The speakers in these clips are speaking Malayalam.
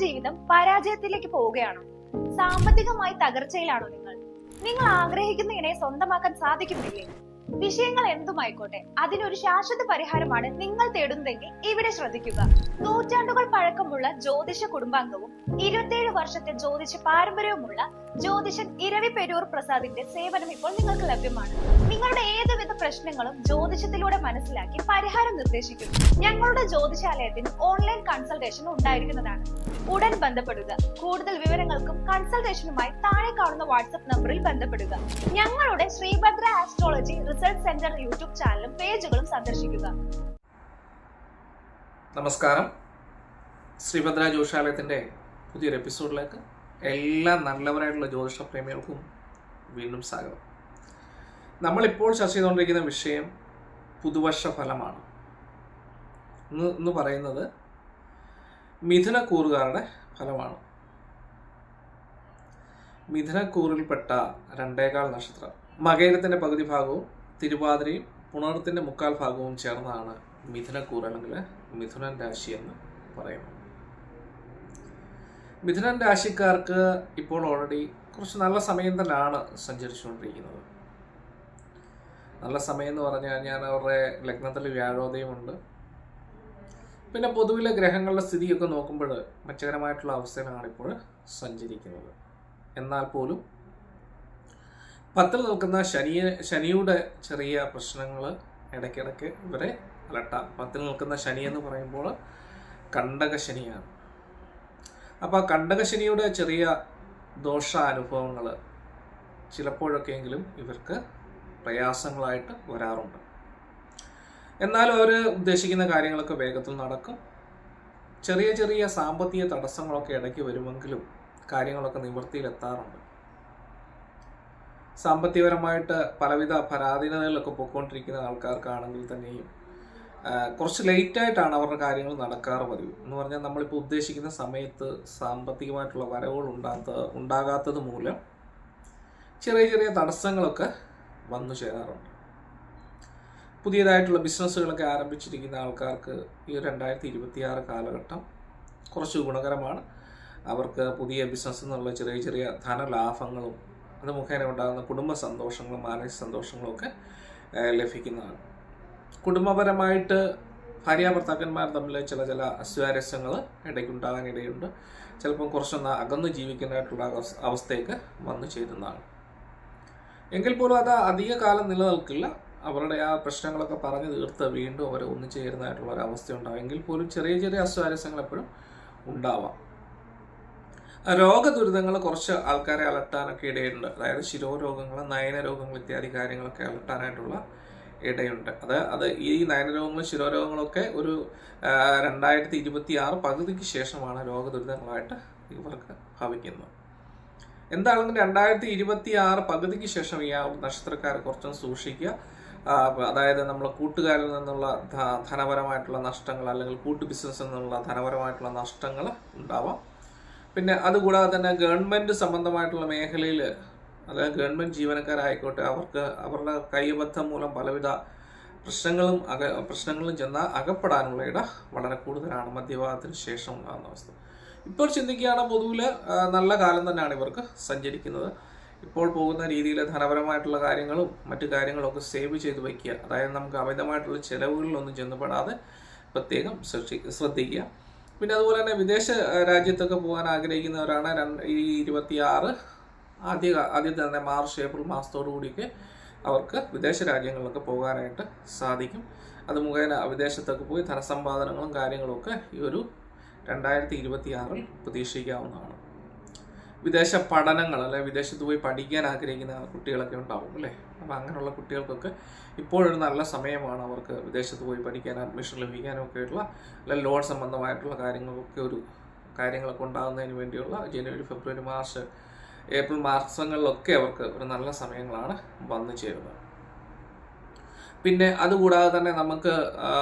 ജീവിതം പരാജയത്തിലേക്ക് പോവുകയാണോ? സാമ്പത്തികമായി തകർച്ചയിലാണോ നിങ്ങൾ? നിങ്ങൾ ആഗ്രഹിക്കുന്ന ഇണയെ സ്വന്തമാക്കാൻ സാധിക്കുന്നില്ലേ? വിഷയങ്ങൾ എന്തുമായിക്കോട്ടെ, അതിനൊരു ശാശ്വത പരിഹാരമാണ് നിങ്ങൾ തേടുന്നതെങ്കിൽ ഇവിടെ ശ്രദ്ധിക്കുക. നൂറ്റാണ്ടുകൾ പഴക്കമുള്ള ജ്യോതിഷ കുടുംബാംഗവും 27 വർഷത്തെ ജ്യോതിഷ പാരമ്പര്യവുമുള്ള ജ്യോതിഷൻ ഇരവി പെരൂർ പ്രസാദിന്റെ സേവനം ഇപ്പോൾ നിങ്ങൾക്ക് ലഭ്യമാണ്. നിങ്ങളുടെ ഏതുവിധ പ്രശ്നങ്ങളും ജ്യോതിഷത്തിലൂടെ മനസ്സിലാക്കി പരിഹാരം നിർദ്ദേശിക്കുന്നു. ഞങ്ങളുടെ ജ്യോതിഷാലയത്തിന് ഓൺലൈൻ കൺസൾട്ടേഷൻ ഉണ്ടായിരിക്കുന്നതാണ്. ഉടൻ ബന്ധപ്പെടുക. കൂടുതൽ വിവരങ്ങൾക്കും കൺസൾട്ടേഷനുമായി താഴെ കാണുന്ന വാട്സ്ആപ്പ് നമ്പറിൽ ബന്ധപ്പെടുക. ഞങ്ങളുടെ Sreebhadra astrology research centre YouTube ചാനലും പേജുകളും സന്ദർശിക്കുക. നമസ്കാരം. ശ്രീഭദ്ര ജ്യോതിഷാലയത്തിന്റെ പുതിയൊരു എപ്പിസോഡിലേക്ക് എല്ലാ നല്ലവരായിട്ടുള്ള ജ്യോതിഷ പ്രേമികൾക്കും വീണ്ടും സ്വാഗതം. നമ്മളിപ്പോൾ ചർച്ച ചെയ്തുകൊണ്ടിരിക്കുന്ന വിഷയം പുതുവർഷ ഫലമാണ്. ഇന്ന് പറയുന്നത് മിഥുനക്കൂറുകാരുടെ ഫലമാണ്. മിഥുനക്കൂറിൽപ്പെട്ട 2 നക്ഷത്രം, മകയിരത്തിന്റെ പകുതി ഭാഗവും തിരുവാതിരയും പുണർത്തിന്റെ 3/4 ഭാഗവും ചേർന്നാണ് മിഥുനക്കൂർ അല്ലെങ്കിൽ മിഥുനൻ രാശി എന്ന് പറയുന്നത്. മിഥുനൻ രാശിക്കാർക്ക് ഇപ്പോൾ ഓൾറെഡി കുറച്ച് നല്ല സമയം തന്നെയാണ് സഞ്ചരിച്ചുകൊണ്ടിരിക്കുന്നത്. നല്ല സമയം എന്ന് പറഞ്ഞു കഴിഞ്ഞാൽ അവരുടെ ലഗ്നത്തിൽ വ്യാഴോദയമുണ്ട്. പിന്നെ പൊതുവിലെ ഗ്രഹങ്ങളുടെ സ്ഥിതിയൊക്കെ നോക്കുമ്പോൾ മെച്ചകരമായിട്ടുള്ള അവസ്ഥയിലാണ് ഇപ്പോൾ സഞ്ചരിക്കുന്നത്. എന്നാൽ പോലും 10ൽ നിൽക്കുന്ന ശനിയുടെ ചെറിയ പ്രശ്നങ്ങൾ ഇടയ്ക്കിടയ്ക്ക് ഇവരെ അലട്ടാം. 10ൽ നിൽക്കുന്ന ശനി എന്ന് പറയുമ്പോൾ കണ്ടകശനിയാണ്. അപ്പോൾ കണ്ടകശനിയുടെ ചെറിയ ദോഷാനുഭവങ്ങൾ ചിലപ്പോഴൊക്കെയെങ്കിലും ഇവർക്ക് പ്രയാസങ്ങളായിട്ട് വരാറുണ്ട്. എന്നാലും അവർ ഉദ്ദേശിക്കുന്ന കാര്യങ്ങളൊക്കെ വേഗത്തിൽ നടക്കും. ചെറിയ ചെറിയ സാമ്പത്തിക തടസ്സങ്ങളൊക്കെ ഇടയ്ക്ക് വരുമെങ്കിലും കാര്യങ്ങളൊക്കെ നിവൃത്തിയിലെത്താറുണ്ട്. സാമ്പത്തികപരമായിട്ട് പലവിധ പരാധീനതകളിലൊക്കെ പൊയ്ക്കൊണ്ടിരിക്കുന്ന ആൾക്കാർക്കാണെങ്കിൽ തന്നെയും കുറച്ച് ലേറ്റായിട്ടാണ് അവരുടെ കാര്യങ്ങൾ നടക്കാറ് പതിവ്. എന്ന് പറഞ്ഞാൽ നമ്മളിപ്പോൾ ഉദ്ദേശിക്കുന്ന സമയത്ത് സാമ്പത്തികമായിട്ടുള്ള വരവുകൾ ഉണ്ടാകാത്തത് മൂലം ചെറിയ ചെറിയ തടസ്സങ്ങളൊക്കെ വന്നു ചേരാറുണ്ട്. പുതിയതായിട്ടുള്ള ബിസിനസ്സുകളൊക്കെ ആരംഭിച്ചിരിക്കുന്ന ആൾക്കാർക്ക് ഈ 2026 കാലഘട്ടം കുറച്ച് ഗുണകരമാണ്. അവർക്ക് പുതിയ ബിസിനസ്സിൽ നിന്നുള്ള ചെറിയ ചെറിയ ധനലാഭങ്ങളും അത് മുഖേന ഉണ്ടാകുന്ന കുടുംബ സന്തോഷങ്ങളും മാനസിക സന്തോഷങ്ങളും ഒക്കെ ലഭിക്കുന്നതാണ്. കുടുംബപരമായിട്ട് ഭാര്യാഭർത്താക്കന്മാർ തമ്മിൽ ചില അസ്വാരസ്യങ്ങൾ ഇടയ്ക്കുണ്ടാകാൻ ഇടയുണ്ട്. ചിലപ്പം കുറച്ചൊന്ന് അകന്ന് ജീവിക്കാനായിട്ടുള്ള അവസ്ഥയൊക്കെ വന്നു ചേരുന്നതാണ്. എങ്കിൽ പോലും അത് അധിക കാലം നിലനിൽക്കില്ല. അവരുടെ ആ പ്രശ്നങ്ങളൊക്കെ പറഞ്ഞു തീർത്ത് വീണ്ടും അവർ ഒന്നിച്ചു ചേരുന്നതായിട്ടുള്ള ഒരു അവസ്ഥ ഉണ്ടാകും. എങ്കിൽ പോലും ചെറിയ ചെറിയ അസ്വാരസ്യങ്ങൾ എപ്പോഴും ഉണ്ടാവാം. രോഗദുരിതങ്ങൾ കുറച്ച് ആൾക്കാരെ അലട്ടാനൊക്കെ ഇടയുണ്ട്. അതായത് ശിരോരോഗങ്ങൾ, നയനരോഗങ്ങൾ ഇത്യാദി കാര്യങ്ങളൊക്കെ അലട്ടാനായിട്ടുള്ള ഇടയുണ്ട്. അത് ഈ നയനരോഗങ്ങളും ശിരോരോഗങ്ങളൊക്കെ ഒരു 2026 പകുതിക്ക് ശേഷമാണ് രോഗദുരിതങ്ങളായിട്ട് ഇവർക്ക് ഭവിക്കുന്നത്. എന്താണെങ്കിലും 2026 പകുതിക്ക് ശേഷം ഈ നക്ഷത്രക്കാരെ കുറച്ചൊന്ന് സൂക്ഷിക്കുക. അതായത് നമ്മൾ കൂട്ടുകാരിൽ നിന്നുള്ള ധനപരമായിട്ടുള്ള നഷ്ടങ്ങൾ അല്ലെങ്കിൽ കൂട്ടു ബിസിനസ്സിൽ നിന്നുള്ള ധനപരമായിട്ടുള്ള നഷ്ടങ്ങൾ ഉണ്ടാവാം. പിന്നെ അതുകൂടാതെ തന്നെ ഗവൺമെൻറ് സംബന്ധമായിട്ടുള്ള മേഖലയിൽ, അതായത് ഗവൺമെൻറ് ജീവനക്കാരായിക്കോട്ടെ, അവർക്ക് അവരുടെ കൈബദ്ധം മൂലം പലവിധ പ്രശ്നങ്ങളും ചെന്നാൽ അകപ്പെടാനുള്ള ഇട വളരെ കൂടുതലാണ് മധ്യഭാഗത്തിന് ശേഷം ഉണ്ടാകുന്ന അവസ്ഥ. ഇപ്പോൾ ചിന്തിക്കുകയാണ് പൊതുവിൽ നല്ല കാലം തന്നെയാണ് ഇവർക്ക് സഞ്ചരിക്കുന്നത്. ഇപ്പോൾ പോകുന്ന രീതിയിൽ ധനപരമായിട്ടുള്ള കാര്യങ്ങളും മറ്റു കാര്യങ്ങളൊക്കെ സേവ് ചെയ്ത് വയ്ക്കുക. അതായത് നമുക്ക് അമിതമായിട്ടുള്ള ചിലവുകളിലൊന്നും ചെന്നപ്പെടാതെ പ്രത്യേകം ശ്രദ്ധിക്കുക. പിന്നെ അതുപോലെ തന്നെ വിദേശ രാജ്യത്തൊക്കെ പോകാൻ ആഗ്രഹിക്കുന്നവരാണ് ഈ 26 ആദ്യത്തെ തന്നെ മാർച്ച് ഏപ്രിൽ മാസത്തോടു കൂടിയൊക്കെ അവർക്ക് വിദേശ രാജ്യങ്ങളിലൊക്കെ പോകാനായിട്ട് സാധിക്കും. അത് മുഖേന വിദേശത്തൊക്കെ പോയി ധനസമ്പാദനങ്ങളും കാര്യങ്ങളുമൊക്കെ ഈ ഒരു 2026 പ്രതീക്ഷിക്കാവുന്നതാണ്. വിദേശ പഠനങ്ങൾ അല്ലെങ്കിൽ വിദേശത്ത് പോയി പഠിക്കാൻ ആഗ്രഹിക്കുന്ന കുട്ടികളൊക്കെ ഉണ്ടാവും അല്ലേ. അപ്പം അങ്ങനെയുള്ള കുട്ടികൾക്കൊക്കെ ഇപ്പോഴൊരു നല്ല സമയമാണ് അവർക്ക് വിദേശത്ത് പോയി പഠിക്കാൻ അഡ്മിഷൻ ലഭിക്കാനും ഒക്കെ ഉള്ള അല്ലെങ്കിൽ ലോൺ സംബന്ധമായിട്ടുള്ള കാര്യങ്ങളൊക്കെ ഉണ്ടാകുന്നതിന് വേണ്ടിയുള്ള ജനുവരി, ഫെബ്രുവരി, മാർച്ച്, ഏപ്രിൽ മാസങ്ങളിലൊക്കെ അവർക്ക് ഒരു നല്ല സമയങ്ങളാണ് വന്നു ചേരുന്നത്. പിന്നെ അതുകൂടാതെ തന്നെ നമുക്ക്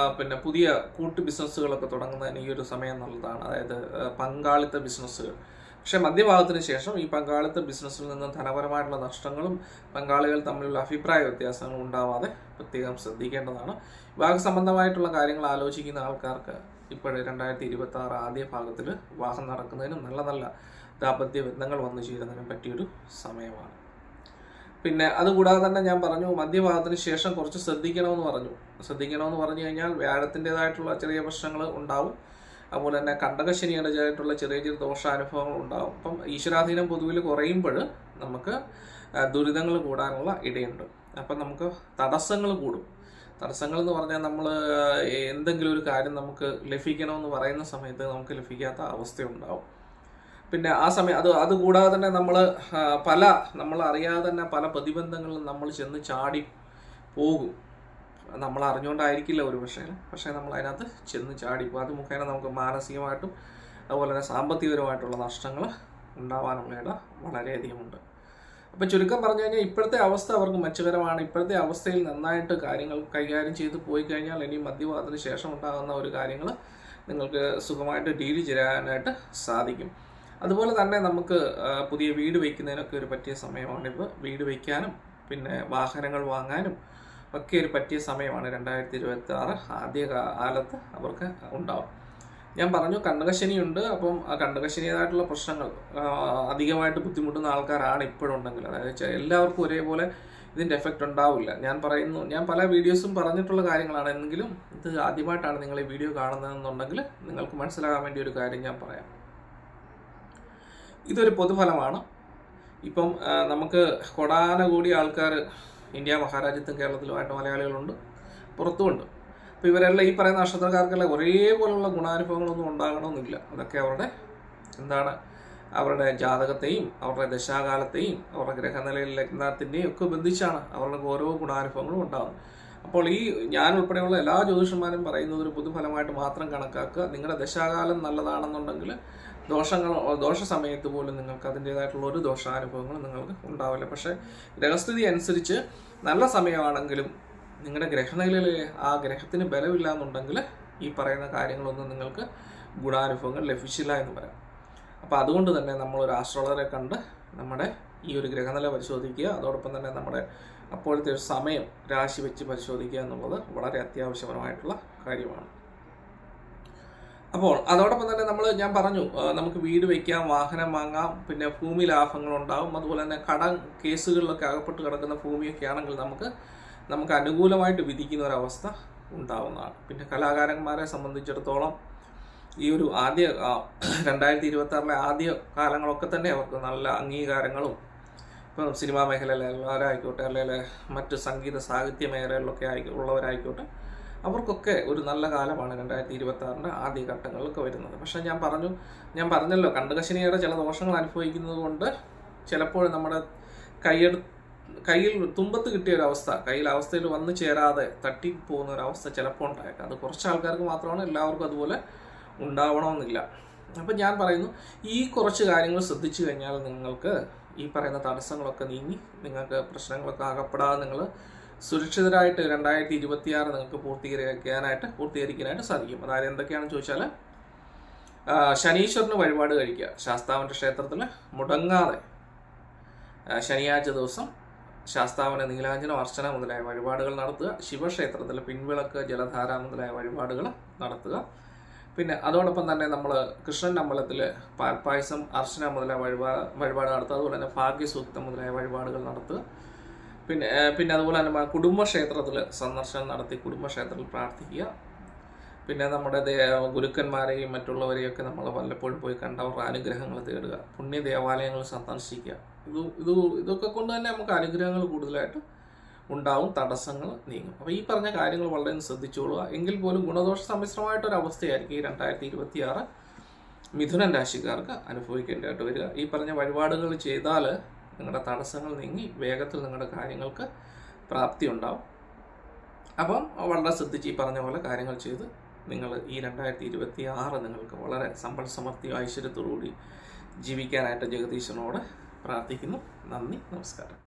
പുതിയ കൂട്ടു ബിസിനസ്സുകളൊക്കെ തുടങ്ങുന്നതിന് ഈ ഒരു സമയം നല്ലതാണ്. അതായത് പങ്കാളിത്ത ബിസിനസ്സുകൾ. പക്ഷേ മധ്യഭാഗത്തിന് ശേഷം ഈ പങ്കാളിത്ത ബിസിനസ്സിൽ നിന്ന് ധനപരമായിട്ടുള്ള നഷ്ടങ്ങളും പങ്കാളികൾ തമ്മിലുള്ള അഭിപ്രായ വ്യത്യാസങ്ങളും ഉണ്ടാവാതെ പ്രത്യേകം ശ്രദ്ധിക്കേണ്ടതാണ്. വിവാഹ സംബന്ധമായിട്ടുള്ള കാര്യങ്ങൾ ആലോചിക്കുന്ന ആൾക്കാർക്ക് ഇപ്പോഴേ 2026 ആദ്യ ഭാഗത്തിൽ വിവാഹം നടക്കുന്നതിനും നല്ല നല്ല ദാമ്പത്യ ബന്ധങ്ങൾ വന്നു ചേരുന്നതിനും പറ്റിയൊരു സമയമാണ്. പിന്നെ അതുകൂടാതെ തന്നെ ഞാൻ പറഞ്ഞു മധ്യഭാഗത്തിന് ശേഷം കുറച്ച് ശ്രദ്ധിക്കണമെന്ന് പറഞ്ഞു കഴിഞ്ഞാൽ വ്യാഴത്തിൻ്റെതായിട്ടുള്ള ചെറിയ പ്രശ്നങ്ങൾ ഉണ്ടാവും. അതുപോലെ തന്നെ കണ്ടകശനിയുടേതായിട്ടുള്ള ചെറിയ ചെറിയ ദോഷാനുഭവങ്ങൾ ഉണ്ടാവും. അപ്പം ഈശ്വരാധീനം പൊതുവിൽ കുറയുമ്പോൾ നമുക്ക് ദുരിതങ്ങൾ കൂടാനുള്ള ഇടയുണ്ട്. അപ്പം നമുക്ക് തടസ്സങ്ങൾ കൂടും. തടസ്സങ്ങൾ എന്ന് പറഞ്ഞാൽ നമ്മൾ എന്തെങ്കിലും ഒരു കാര്യം നമുക്ക് ലഭിക്കണമെന്ന് പറയുന്ന സമയത്ത് നമുക്ക് ലഭിക്കാത്ത അവസ്ഥയുണ്ടാവും. പിന്നെ ആ സമയം അതുകൂടാതെ തന്നെ നമ്മൾ അറിയാതെ തന്നെ പല പ്രതിബന്ധങ്ങളിലും നമ്മൾ ചെന്ന് ചാടി പോകും. നമ്മൾ അറിഞ്ഞുകൊണ്ടായിരിക്കില്ല പക്ഷേ നമ്മൾ അതിനകത്ത് ചെന്ന് ചാടിപ്പോകും. അത് മുഖേന നമുക്ക് മാനസികമായിട്ടും അതുപോലെ തന്നെ സാമ്പത്തികപരമായിട്ടുള്ള നഷ്ടങ്ങൾ ഉണ്ടാവാനുള്ള ഇട വളരെയധികമുണ്ട്. അപ്പം ചുരുക്കം പറഞ്ഞു കഴിഞ്ഞാൽ ഇപ്പോഴത്തെ അവസ്ഥ അവർക്ക് മെച്ചകരമാണ്. ഇപ്പോഴത്തെ അവസ്ഥയിൽ നന്നായിട്ട് കാര്യങ്ങൾ കൈകാര്യം ചെയ്ത് പോയി കഴിഞ്ഞാൽ ഇനി മധ്യഭാഗത്തിന് ശേഷം ഉണ്ടാകുന്ന ഒരു കാര്യങ്ങൾ നിങ്ങൾക്ക് സുഖമായിട്ട് ഡീൽ ചെയ്യാനായിട്ട് സാധിക്കും. അതുപോലെ തന്നെ നമുക്ക് പുതിയ വീട് വയ്ക്കുന്നതിനൊക്കെ ഒരു പറ്റിയ സമയമാണിപ്പോൾ. വീട് വയ്ക്കാനും പിന്നെ വാഹനങ്ങൾ വാങ്ങാനും ഒക്കെ ഒരു പറ്റിയ സമയമാണ് 2026 ആദ്യ കാലത്ത് അവർക്ക് ഉണ്ടാവും. ഞാൻ പറഞ്ഞു കണ്ടകശനിയുണ്ട്. അപ്പം ആ കണ്ടകശനിയായിട്ടുള്ള പ്രശ്നങ്ങൾ അധികമായിട്ട് ബുദ്ധിമുട്ടുന്ന ആൾക്കാരാണ് ഇപ്പോഴുണ്ടെങ്കിൽ, അതായത് എല്ലാവർക്കും ഒരേപോലെ ഇതിൻ്റെ എഫക്റ്റ് ഉണ്ടാവില്ല. ഞാൻ പല വീഡിയോസും പറഞ്ഞിട്ടുള്ള കാര്യങ്ങളാണ്. എങ്കിലും ഇത് ആദ്യമായിട്ടാണ് നിങ്ങൾ ഈ വീഡിയോ കാണുന്നതെന്നുണ്ടെങ്കിൽ നിങ്ങൾക്ക് മനസ്സിലാകാൻ വേണ്ടി ഒരു കാര്യം ഞാൻ പറയാം. ഇതൊരു പൊതുഫലമാണ്. ഇപ്പം നമുക്ക് കൊടാനകൂടി ആൾക്കാർ ഇന്ത്യ മഹാരാജ്യത്തും കേരളത്തിലുമായിട്ട് മലയാളികളുണ്ട്, പുറത്തുമുണ്ട്. അപ്പോൾ ഇവരെല്ലാം ഈ പറയുന്ന നക്ഷത്രക്കാർക്കെല്ലാം ഒരേപോലുള്ള ഗുണാനുഭവങ്ങളൊന്നും ഉണ്ടാകണമെന്നില്ല. അതൊക്കെ അവരുടെ ജാതകത്തെയും അവരുടെ ദശാകാലത്തെയും അവരുടെ ഗ്രഹനിലയിൽ ലഗ്നത്തിൻ്റെയും ഒക്കെ ബന്ധിച്ചാണ് അവരുടെ ഓരോ ഗുണാനുഭവങ്ങളും ഉണ്ടാകുന്നത്. അപ്പോൾ ഈ ഞാൻ ഉൾപ്പെടെയുള്ള എല്ലാ ജ്യോതിഷന്മാരും പറയുന്നത് ഒരു പൊതുഫലമായിട്ട് മാത്രം കണക്കാക്കുക. നിങ്ങളുടെ ദശാകാലം നല്ലതാണെന്നുണ്ടെങ്കിൽ ദോഷ സമയത്ത് പോലും നിങ്ങൾക്ക് അതിൻ്റേതായിട്ടുള്ള ഒരു ദോഷാനുഭവങ്ങളും നിങ്ങൾക്ക് ഉണ്ടാവില്ല. പക്ഷേ ഗ്രഹസ്ഥിതി അനുസരിച്ച് നല്ല സമയമാണെങ്കിലും നിങ്ങളുടെ ഗ്രഹനിലയിൽ ആ ഗ്രഹത്തിന് ബലമില്ല എന്നുണ്ടെങ്കിൽ ഈ പറയുന്ന കാര്യങ്ങളൊന്നും നിങ്ങൾക്ക് ഗുണാനുഭവങ്ങൾ ലഭിച്ചില്ല എന്ന് പറയാം. അപ്പോൾ അതുകൊണ്ട് തന്നെ നമ്മളൊരു ആസ്ട്രോളറെ കണ്ട് നമ്മുടെ ഈ ഒരു ഗ്രഹനില പരിശോധിക്കുക. അതോടൊപ്പം തന്നെ നമ്മുടെ അപ്പോഴത്തെ ഒരു സമയം രാശി വെച്ച് പരിശോധിക്കുക എന്നുള്ളത് വളരെ അത്യാവശ്യപരമായിട്ടുള്ള കാര്യമാണ്. അപ്പോൾ അതോടൊപ്പം തന്നെ ഞാൻ പറഞ്ഞു നമുക്ക് വീട് വയ്ക്കാം, വാഹനം വാങ്ങാം, പിന്നെ ഭൂമി ലാഭങ്ങളുണ്ടാവും. അതുപോലെ തന്നെ കടം കേസുകളിലൊക്കെ അകപ്പെട്ട് കിടക്കുന്ന ഭൂമിയൊക്കെ ആണെങ്കിൽ നമുക്ക് അനുകൂലമായിട്ട് വിധിക്കുന്ന ഒരവസ്ഥ ഉണ്ടാവുന്നതാണ്. പിന്നെ കലാകാരന്മാരെ സംബന്ധിച്ചിടത്തോളം ഈ ഒരു 2026 ആദ്യ കാലങ്ങളൊക്കെ തന്നെ അവർക്ക് നല്ല അംഗീകാരങ്ങളും ഇപ്പം സിനിമാ മേഖലയിലുള്ളവരായിക്കോട്ടെ അല്ലെങ്കിൽ മറ്റ് സംഗീത സാഹിത്യ മേഖലകളിലൊക്കെ ഉള്ളവരായിക്കോട്ടെ അവർക്കൊക്കെ ഒരു നല്ല കാലമാണ് 2026 ആദ്യ ഘട്ടങ്ങളിലൊക്കെ വരുന്നത്. പക്ഷേ ഞാൻ പറഞ്ഞല്ലോ കണ്ടകശനിയുടെ ചില ദോഷങ്ങൾ അനുഭവിക്കുന്നത് കൊണ്ട് ചിലപ്പോൾ നമ്മുടെ കയ്യിൽ തുമ്പത്ത് കിട്ടിയ ഒരവസ്ഥ അവസ്ഥയിൽ വന്നു ചേരാതെ തട്ടിപ്പോകുന്ന ഒരവസ്ഥ ചിലപ്പോൾ ഉണ്ടായേക്കാം. അത് കുറച്ച് ആൾക്കാർക്ക് മാത്രമാണ്, എല്ലാവർക്കും അതുപോലെ ഉണ്ടാവണമെന്നില്ല. അപ്പം ഞാൻ പറയുന്നു ഈ കുറച്ച് കാര്യങ്ങൾ ശ്രദ്ധിച്ചു കഴിഞ്ഞാൽ നിങ്ങൾക്ക് ഈ പറയുന്ന തടസ്സങ്ങളൊക്കെ നീങ്ങി നിങ്ങൾക്ക് പ്രശ്നങ്ങളൊക്കെ അകപ്പെടാതെ നിങ്ങൾ സുരക്ഷിതരായിട്ട് 2026 നിങ്ങൾക്ക് പൂർത്തീകരിക്കാനായിട്ട് സാധിക്കും. അതായത് എന്തൊക്കെയാണെന്ന് ചോദിച്ചാൽ ശനീശ്വരന് വഴിപാട് കഴിക്കുക. ശാസ്താവിൻ്റെ ക്ഷേത്രത്തിൽ മുടങ്ങാതെ ശനിയാഴ്ച ദിവസം ശാസ്താവിന് നീലാഞ്ജനം അർച്ചന മുതലായ വഴിപാടുകൾ നടത്തുക. ശിവക്ഷേത്രത്തിൽ പിൻവിളക്ക് ജലധാര മുതലായ വഴിപാടുകൾ നടത്തുക. പിന്നെ അതോടൊപ്പം തന്നെ നമ്മൾ കൃഷ്ണൻ അമ്പലത്തിൽ പാൽപ്പായസം അർച്ചന മുതലായ വഴിപാട് നടത്തുക. അതുപോലെ തന്നെ ഭാഗ്യസൂക്തം മുതലായ വഴിപാടുകൾ നടത്തുക. പിന്നെ അതുപോലെ തന്നെ കുടുംബക്ഷേത്രത്തിൽ സന്ദർശനം നടത്തി കുടുംബക്ഷേത്രത്തിൽ പ്രാർത്ഥിക്കുക. പിന്നെ നമ്മുടെ ഗുരുക്കന്മാരെയും മറ്റുള്ളവരെയൊക്കെ നമ്മൾ വല്ലപ്പോഴും പോയി കണ്ട് അവരുടെ അനുഗ്രഹങ്ങൾ തേടുക. പുണ്യ ദേവാലയങ്ങൾ സന്ദർശിക്കുക. ഇതൊക്കെ കൊണ്ട് തന്നെ നമുക്ക് അനുഗ്രഹങ്ങൾ കൂടുതലായിട്ട് ഉണ്ടാവും, തടസ്സങ്ങൾ നീങ്ങും. അപ്പോൾ ഈ പറഞ്ഞ കാര്യങ്ങൾ വളരെ ശ്രദ്ധിച്ചോളുക. എങ്കിൽ പോലും ഗുണദോഷ സമ്മിശ്രമായിട്ടൊരവസ്ഥയായിരിക്കും ഈ 2026 മിഥുനൻ രാശിക്കാർക്ക് അനുഭവിക്കേണ്ടതായിട്ട് വരിക. ഈ പറഞ്ഞ വഴിപാടുകൾ ചെയ്താൽ നിങ്ങളുടെ തടസ്സങ്ങൾ നീങ്ങി വേഗത്തിൽ നിങ്ങളുടെ കാര്യങ്ങൾക്ക് പ്രാപ്തി ഉണ്ടാവും. അപ്പം വളരെ ശ്രദ്ധിച്ച് ഈ പറഞ്ഞ പോലെ കാര്യങ്ങൾ ചെയ്ത് നിങ്ങൾ ഈ 2026 നിങ്ങൾക്ക് വളരെ സമ്പൽ സമൃദ്ധിയും ഐശ്വര്യത്തോടുകൂടി ജീവിക്കാനായിട്ട് ജഗദീശനോട് പ്രാർത്ഥിക്കുന്നു. നന്ദി, നമസ്കാരം.